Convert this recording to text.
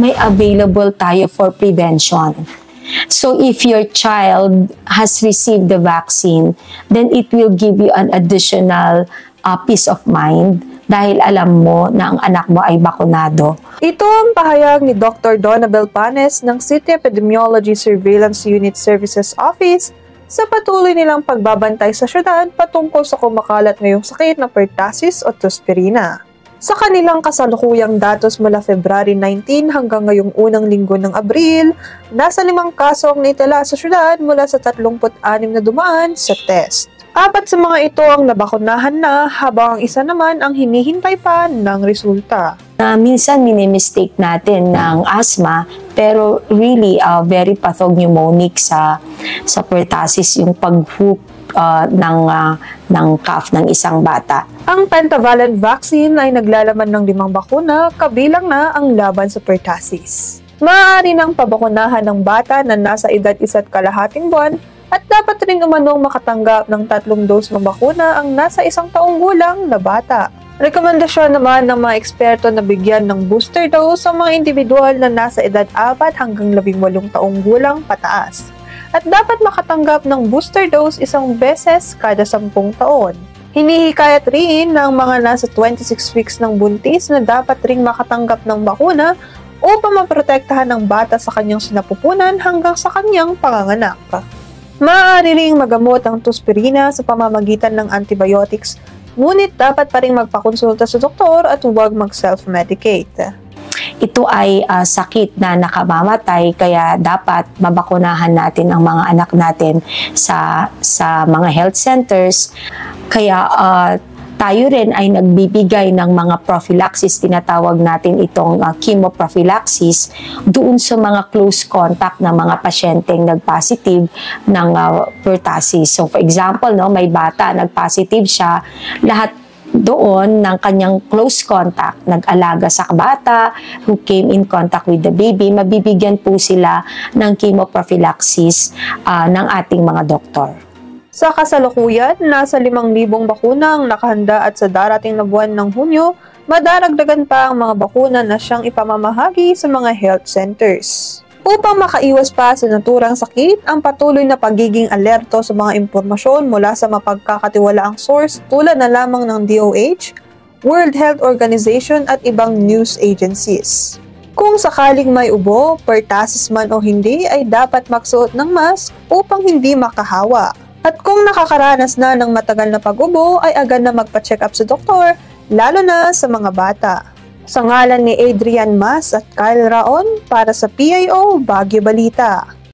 may available tayo for prevention. So if your child has received the vaccine, then it will give you an additional peace of mind dahil alam mo na ang anak mo ay bakunado. Ito ang pahayag ni Dr. Donabel Panes ng City Epidemiology Surveillance Unit Services Office sa patuloy nilang pagbabantay sa syudad patungkol sa kumakalat ngayong sakit na pertussis o tuspirina. Sa kanilang kasalukuyang datos mula February 19 hanggang ngayong unang linggo ng Abril, nasa 5 kaso ang naitala sa syudad mula sa 36 na dumaan sa test. 4 sa mga ito ang nabakunahan na habang ang isa naman ang hinihintay pa ng resulta. Minsan minimistake natin ng asthma pero really very pathognomonic sa pertussis yung pag-hook ng cough ng isang bata. Ang pentavalent vaccine ay naglalaman ng 5 bakuna kabilang na ang laban sa pertussis. Maaari nang pabakunahan ng bata na nasa edad 1.5 buwan at dapat rin umanong makatanggap ng 3 dose ng bakuna ang nasa 1 taong gulang na bata. Rekomendasyon naman ng mga eksperto na bigyan ng booster dose ang mga individual na nasa edad 4 hanggang 18 taong gulang pataas. At dapat makatanggap ng booster dose 1 beses kada 10 taon. Hinihikayat rin ng mga nasa 26 weeks ng buntis na dapat ring makatanggap ng bakuna upang maprotektahan ng bata sa kanyang sinapupunan hanggang sa kanyang panganganak. Maaari ring magamot ang tuspirina sa pamamagitan ng antibiotics, ngunit dapat pa rin magpakonsulta sa doktor at huwag mag-self-medicate. Ito ay sakit na nakamamatay kaya dapat mabakunahan natin ang mga anak natin sa mga health centers. Kaya tayo rin ay nagbibigay ng mga prophylaxis, tinatawag natin itong chemoprophylaxis doon sa mga close contact ng mga pasyenteng nag-positive ng pertussis. So for example, may bata nag-positive siya, lahat doon ng kanyang close contact, nag-alaga sa bata who came in contact with the baby, mabibigyan po sila ng chemoprophylaxis ng ating mga doktor. Sa kasalukuyan, nasa 5,000 bakuna ang nakahanda at sa darating na buwan ng Hunyo, madaragdagan pa ang mga bakuna na siyang ipamamahagi sa mga health centers. Upang makaiwas pa sa naturang sakit, ang patuloy na pagiging alerto sa mga impormasyon mula sa mapagkakatiwalaang source tulad na lamang ng DOH, World Health Organization at ibang news agencies. Kung sakaling may ubo, pertussis man o hindi, ay dapat magsuot ng mask upang hindi makahawa. At kung nakakaranas na ng matagal na pag-ubo, ay agad na magpa-check up sa doktor, lalo na sa mga bata. Sa ngalan ni Adrian Mas at Kyle Raon para sa PIO Baguio Balita.